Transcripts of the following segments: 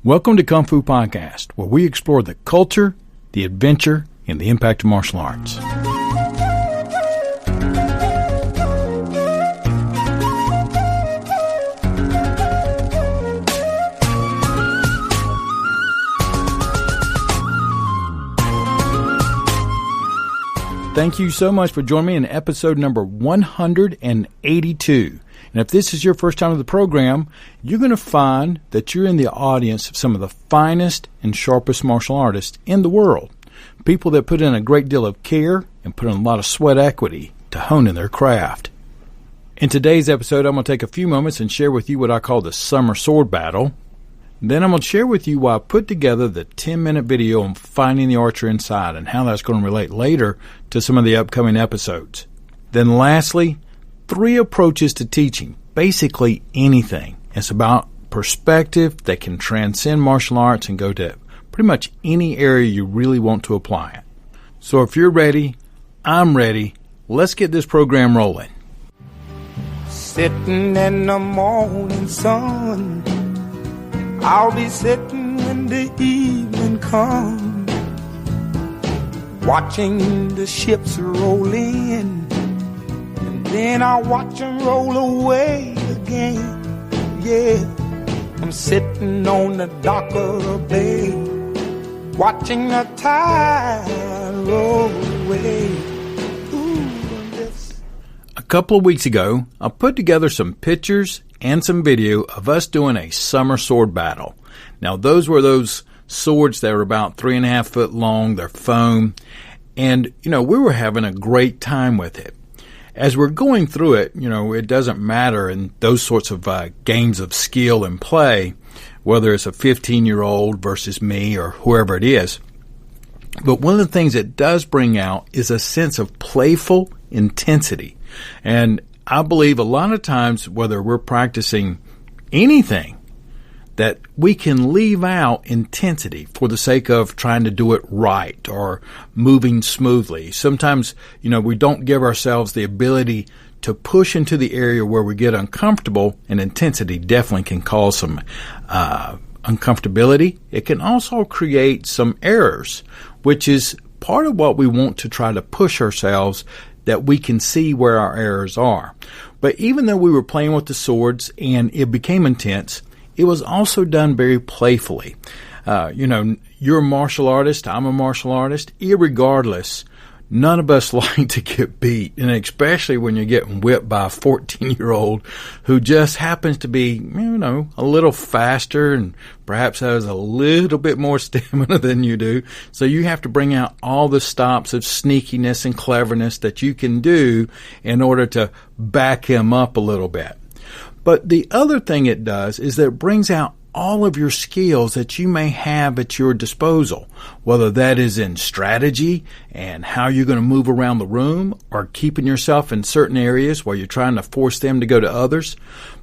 Welcome to Kung Fu Podcast, where we explore the culture, the adventure, and the impact of martial arts. Thank you so much for joining me in episode number 182. And if this is your first time to the program, you're going to find that you're in the audience of some of the finest and sharpest martial artists in the world. People that put in a great deal of care and put in a lot of sweat equity to hone in their craft. In today's episode, I'm going to take a few moments and share with you what I call the summer sword battle. Then I'm going to share with you why I put together the 10-minute video on finding the archer inside and how that's going to relate later to some of the upcoming episodes. Then lastly, 3 approaches to teaching basically anything. It's about perspective that can transcend martial arts and go to pretty much any area you really want to apply it. So if you're ready, I'm ready. Let's get this program rolling. Sitting in the morning sun, I'll be sitting when the evening comes, watching the ships roll in. Then I watch them roll away again. Yeah, I'm sitting on the dock of the bay, watching the tide roll away. A couple of weeks ago, I put together some pictures and some video of us doing a summer sword battle. Now, those were those swords that were about 3.5 foot long. They're foam. And, we were having a great time with it. As we're going through it, it doesn't matter in those sorts of games of skill and play, whether it's a 15-year-old versus me or whoever it is. But one of the things it does bring out is a sense of playful intensity. And I believe a lot of times, whether we're practicing anything, that we can leave out intensity for the sake of trying to do it right or moving smoothly. Sometimes, we don't give ourselves the ability to push into the area where we get uncomfortable, and intensity definitely can cause some uncomfortability. It can also create some errors, which is part of what we want to try to push ourselves, that we can see where our errors are. But even though we were playing with the swords and it became intense, it was also done very playfully. You're a martial artist, I'm a martial artist. Irregardless, none of us like to get beat, and especially when you're getting whipped by a 14-year-old who just happens to be, a little faster and perhaps has a little bit more stamina than you do. So you have to bring out all the stops of sneakiness and cleverness that you can do in order to back him up a little bit. But the other thing it does is that it brings out all of your skills that you may have at your disposal, whether that is in strategy and how you're going to move around the room or keeping yourself in certain areas while you're trying to force them to go to others.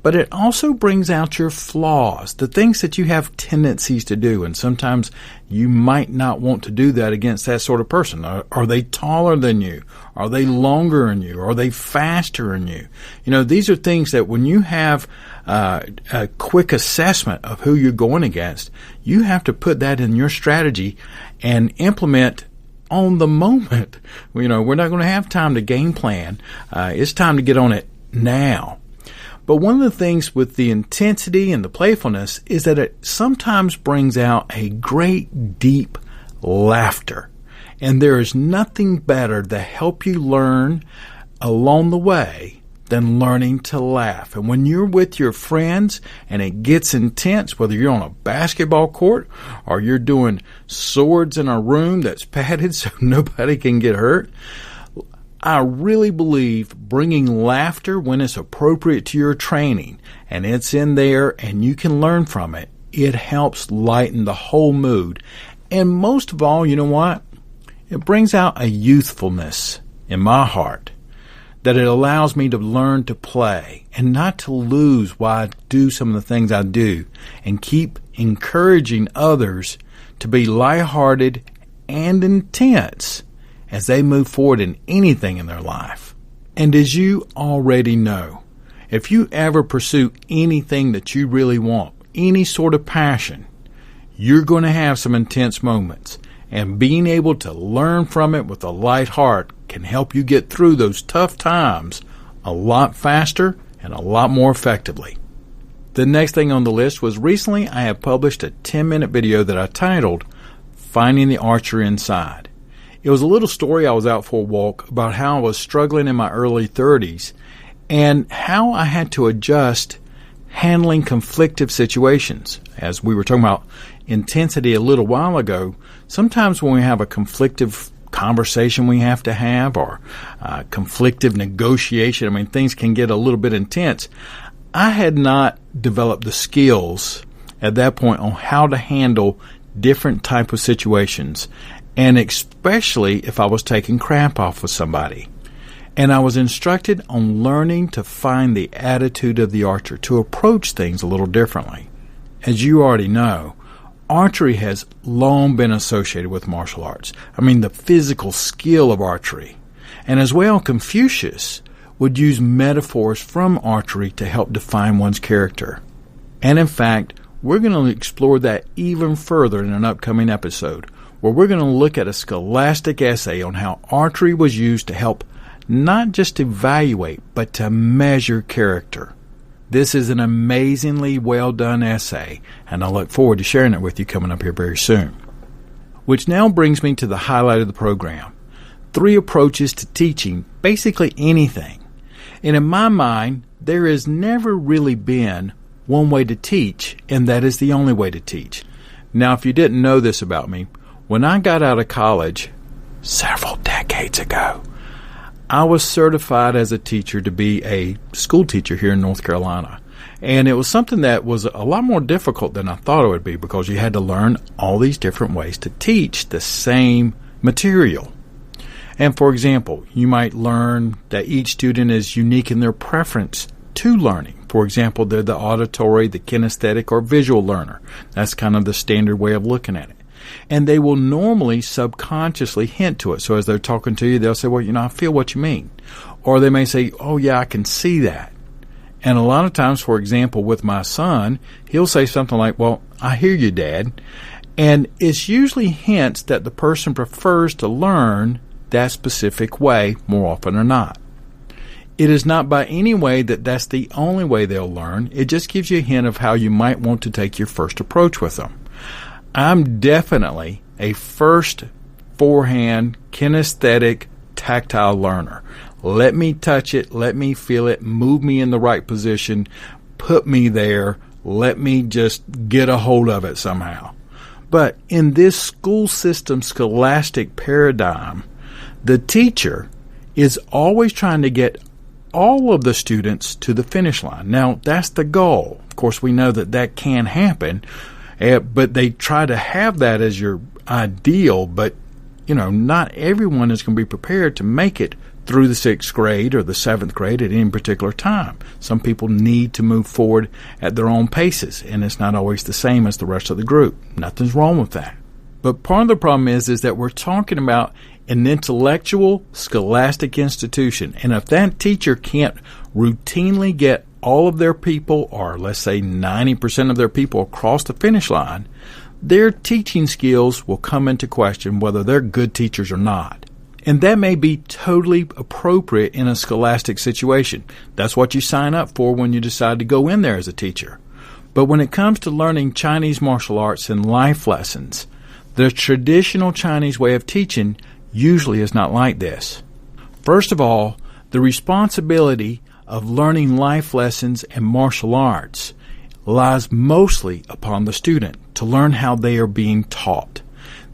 But it also brings out your flaws, the things that you have tendencies to do. And sometimes you might not want to do that against that sort of person. Are they taller than you? Are they longer than you? Are they faster than you? These are things that when you have a quick assessment of who you're going against, you have to put that in your strategy and implement on the moment. We're not going to have time to game plan. It's time to get on it now. But one of the things with the intensity and the playfulness is that it sometimes brings out a great deep laughter. And there is nothing better to help you learn along the way than learning to laugh. And when you're with your friends and it gets intense, whether you're on a basketball court or you're doing swords in a room that's padded so nobody can get hurt, I really believe bringing laughter when it's appropriate to your training and it's in there and you can learn from it, it helps lighten the whole mood. And most of all, you know what? It brings out a youthfulness in my heart that it allows me to learn to play and not to lose why I do some of the things I do, and keep encouraging others to be lighthearted and intense as they move forward in anything in their life. And as you already know, if you ever pursue anything that you really want, any sort of passion, you're going to have some intense moments, and being able to learn from it with a light heart can help you get through those tough times a lot faster and a lot more effectively. The next thing on the list was recently I have published a 10-minute video that I titled Finding the Archer Inside. It was a little story. I was out for a walk about how I was struggling in my early 30s and how I had to adjust handling conflictive situations. As we were talking about intensity a little while ago, sometimes when we have a conflictive conversation we have to have or conflictive negotiation, things can get a little bit intense. I had not developed the skills at that point on how to handle different type of situations, and especially if I was taking crap off with somebody. And I was instructed on learning to find the attitude of the archer, to approach things a little differently. As you already know, archery has long been associated with martial arts. The physical skill of archery. And as well, Confucius would use metaphors from archery to help define one's character. And in fact, we're going to explore that even further in an upcoming episode, where we're going to look at a scholastic essay on how archery was used to help not just evaluate, but to measure character. This is an amazingly well done essay, and I look forward to sharing it with you coming up here very soon. Which now brings me to the highlight of the program. 3 approaches to teaching basically anything. And in my mind, there has never really been one way to teach, and that is the only way to teach. Now, if you didn't know this about me, when I got out of college several decades ago, I was certified as a teacher to be a school teacher here in North Carolina. And it was something that was a lot more difficult than I thought it would be, because you had to learn all these different ways to teach the same material. And for example, you might learn that each student is unique in their preference to learning. For example, they're the auditory, the kinesthetic, or visual learner. That's kind of the standard way of looking at it. And they will normally subconsciously hint to it. So as they're talking to you, they'll say, well, I feel what you mean. Or they may say, oh, yeah, I can see that. And a lot of times, for example, with my son, he'll say something like, well, I hear you, Dad. And it's usually hints that the person prefers to learn that specific way more often or not. It is not by any way that that's the only way they'll learn. It just gives you a hint of how you might want to take your first approach with them. I'm definitely a first, forehand, kinesthetic, tactile learner. Let me touch it, let me feel it, move me in the right position, put me there, let me just get a hold of it somehow. But in this school system scholastic paradigm, the teacher is always trying to get all of the students to the finish line. Now, that's the goal. Of course, we know that that can happen, but they try to have that as your ideal, but, not everyone is going to be prepared to make it through the 6th grade or the 7th grade at any particular time. Some people need to move forward at their own paces, and it's not always the same as the rest of the group. Nothing's wrong with that. But part of the problem is that we're talking about an intellectual scholastic institution. And if that teacher can't routinely get all of their people, or let's say 90% of their people, across the finish line, their teaching skills will come into question whether they're good teachers or not. And that may be totally appropriate in a scholastic situation. That's what you sign up for when you decide to go in there as a teacher. But when it comes to learning Chinese martial arts and life lessons, the traditional Chinese way of teaching usually is not like this. First of all, the responsibility of learning life lessons and martial arts lies mostly upon the student to learn how they are being taught.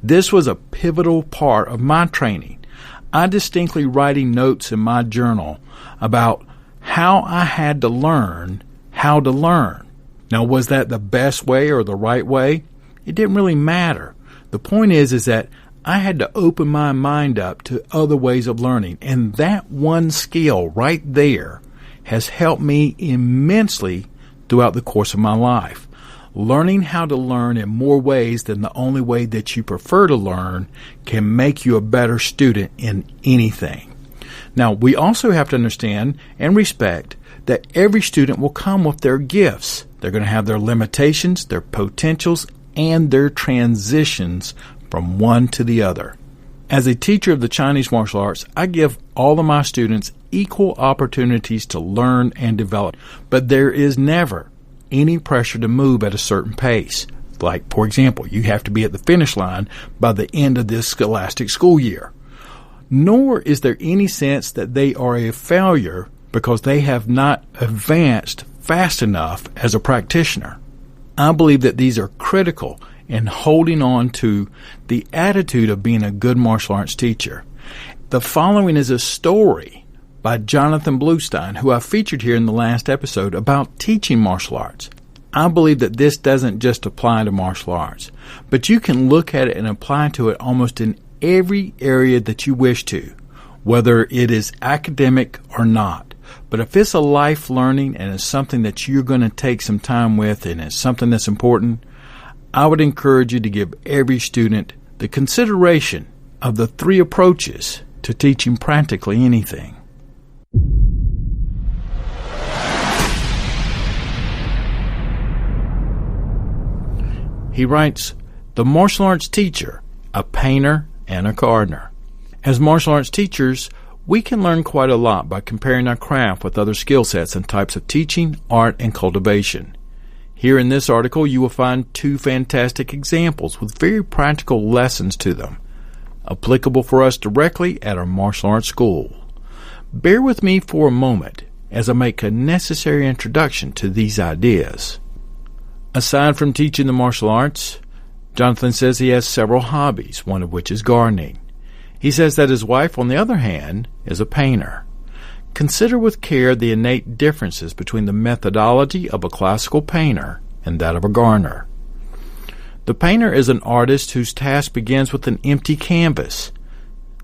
This was a pivotal part of my training. I distinctly writing notes in my journal about how I had to learn how to learn. Now, was that the best way or the right way? It didn't really matter. The point is that I had to open my mind up to other ways of learning, and that one skill right there has helped me immensely throughout the course of my life. Learning how to learn in more ways than the only way that you prefer to learn can make you a better student in anything. Now, we also have to understand and respect that every student will come with their gifts. They're going to have their limitations, their potentials, and their transitions from one to the other. As a teacher of the Chinese martial arts, I give all of my students equal opportunities to learn and develop, but there is never any pressure to move at a certain pace. Like, for example, you have to be at the finish line by the end of this scholastic school year. Nor is there any sense that they are a failure because they have not advanced fast enough as a practitioner. I believe that these are critical in holding on to the attitude of being a good martial arts teacher. The following is a story by Johnathon Bluestein, who I featured here in the last episode, about teaching martial arts. I believe that this doesn't just apply to martial arts, but you can look at it and apply to it almost in every area that you wish to, whether it is academic or not. But if it's a life learning and it's something that you're going to take some time with and it's something that's important, I would encourage you to give every student the consideration of the 3 approaches to teaching practically anything. He writes, "The martial arts teacher, a painter, and a gardener." As martial arts teachers, we can learn quite a lot by comparing our craft with other skill sets and types of teaching, art, and cultivation. Here in this article, you will find 2 fantastic examples with very practical lessons to them, applicable for us directly at our martial arts school. Bear with me for a moment as I make a necessary introduction to these ideas. Aside from teaching the martial arts, Johnathon says he has several hobbies, one of which is gardening. He says that his wife, on the other hand, is a painter. Consider with care the innate differences between the methodology of a classical painter and that of a gardener. The painter is an artist whose task begins with an empty canvas.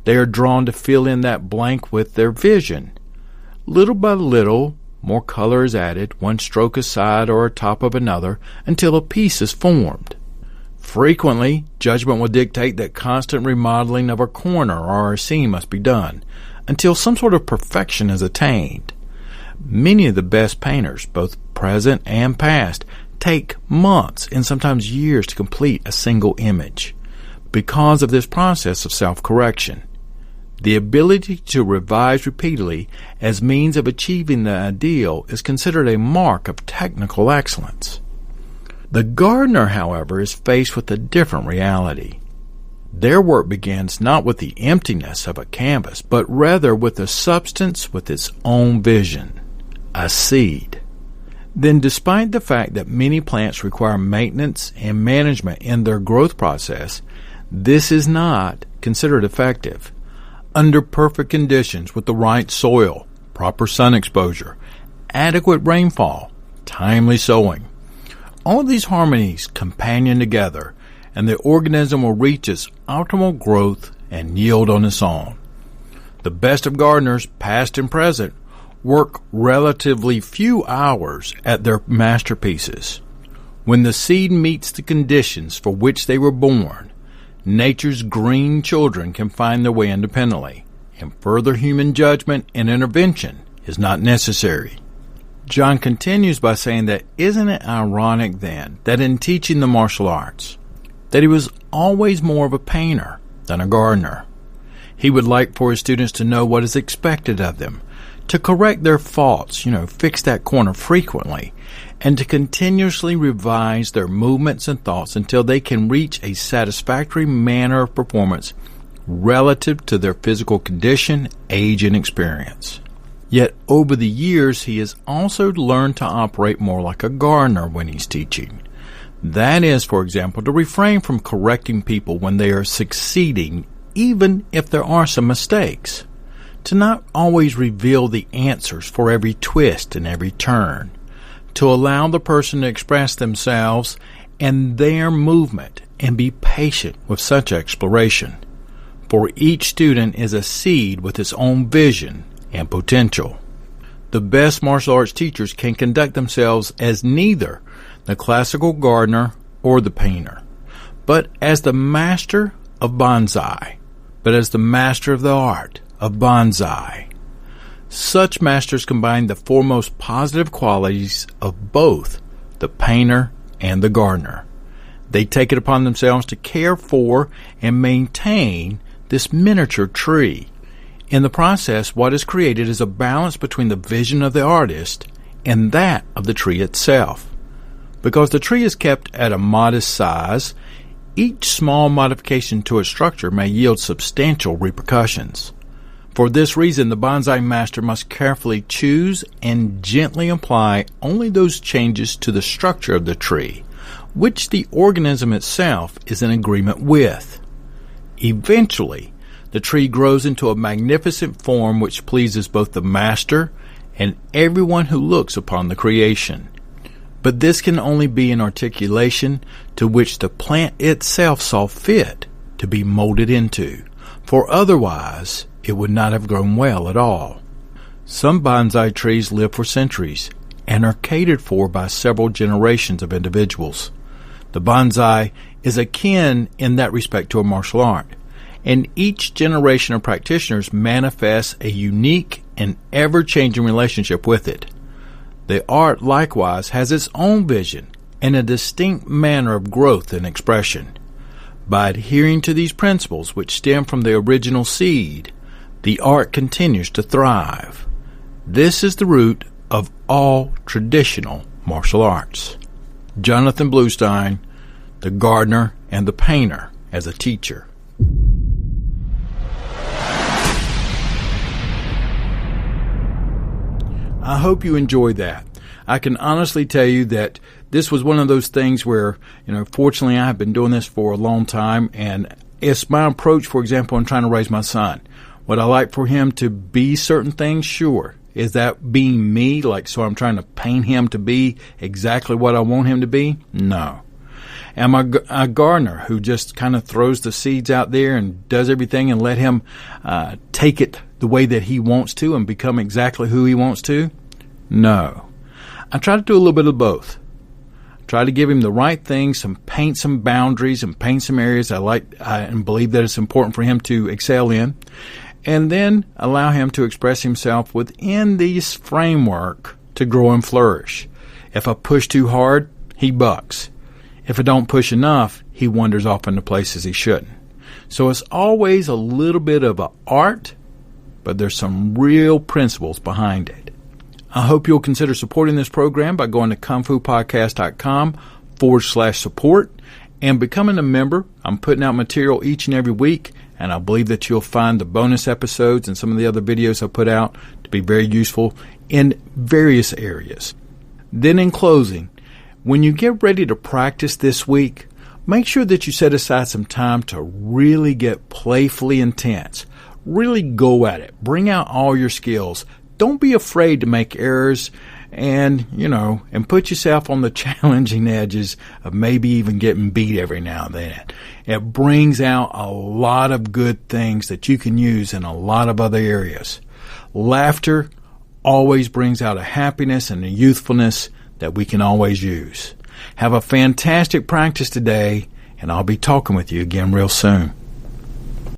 They are drawn to fill in that blank with their vision. Little by little, more color is added, one stroke aside or atop of another, until a piece is formed. Frequently, judgment will dictate that constant remodeling of a corner or a seam must be done, until some sort of perfection is attained. Many of the best painters, both present and past, take months and sometimes years to complete a single image because of this process of self-correction. The ability to revise repeatedly as means of achieving the ideal is considered a mark of technical excellence. The gardener, however, is faced with a different reality. Their work begins not with the emptiness of a canvas, but rather with a substance with its own vision, a seed. Then, despite the fact that many plants require maintenance and management in their growth process, this is not considered effective. Under perfect conditions with the right soil, proper sun exposure, adequate rainfall, timely sowing, all of these harmonies companion together, and the organism will reach its optimal growth and yield on its own. The best of gardeners, past and present, work relatively few hours at their masterpieces. When the seed meets the conditions for which they were born, nature's green children can find their way independently, and further human judgment and intervention is not necessary. John continues by saying that isn't it ironic then that in teaching the martial arts, that he was always more of a painter than a gardener. He would like for his students to know what is expected of them, to correct their faults, fix that corner frequently, and to continuously revise their movements and thoughts until they can reach a satisfactory manner of performance relative to their physical condition, age, and experience. Yet over the years, he has also learned to operate more like a gardener when he's teaching. That is, for example, to refrain from correcting people when they are succeeding, even if there are some mistakes. To not always reveal the answers for every twist and every turn. To allow the person to express themselves and their movement and be patient with such exploration. For each student is a seed with its own vision and potential. The best martial arts teachers can conduct themselves as neither the classical gardener or the painter, but as the master of bonsai, but as the master of the art of bonsai. Such masters combine the foremost positive qualities of both the painter and the gardener. They take it upon themselves to care for and maintain this miniature tree. In the process, what is created is a balance between the vision of the artist and that of the tree itself. Because the tree is kept at a modest size, each small modification to its structure may yield substantial repercussions. For this reason, the bonsai master must carefully choose and gently apply only those changes to the structure of the tree, which the organism itself is in agreement with. Eventually, the tree grows into a magnificent form which pleases both the master and everyone who looks upon the creation. But this can only be an articulation to which the plant itself saw fit to be molded into, for otherwise it would not have grown well at all. Some bonsai trees live for centuries and are catered for by several generations of individuals. The bonsai is akin in that respect to a martial art, and each generation of practitioners manifests a unique and ever-changing relationship with it. The art likewise has its own vision and a distinct manner of growth and expression. By adhering to these principles which stem from the original seed, the art continues to thrive. This is the root of all traditional martial arts. Johnathon Bluestein, the gardener and the painter as a teacher. I hope you enjoyed that. I can honestly tell you that this was one of those things where, fortunately I have been doing this for a long time, and it's my approach, for example, in trying to raise my son. Would I like for him to be certain things? Sure. Is that being me? So I'm trying to paint him to be exactly what I want him to be? No. Am I a gardener who just kind of throws the seeds out there and does everything and let him take it the way that he wants to and become exactly who he wants to? No. I try to do a little bit of both. Try to give him the right things, paint some boundaries and paint some areas I like and believe that it's important for him to excel in, and then allow him to express himself within this framework to grow and flourish. If I push too hard, he bucks. If I don't push enough, he wanders off into places he shouldn't. So it's always a little bit of an art, but there's some real principles behind it. I hope you'll consider supporting this program by going to kungfupodcast.com/support and becoming a member. I'm putting out material each and every week, and I believe that you'll find the bonus episodes and some of the other videos I put out to be very useful in various areas. Then in closing, when you get ready to practice this week, make sure that you set aside some time to really get playfully intense. Really go at it. Bring out all your skills. Don't be afraid to make errors and put yourself on the challenging edges of maybe even getting beat every now and then. It brings out a lot of good things that you can use in a lot of other areas. Laughter always brings out a happiness and a youthfulness that we can always use. Have a fantastic practice today, and I'll be talking with you again real soon.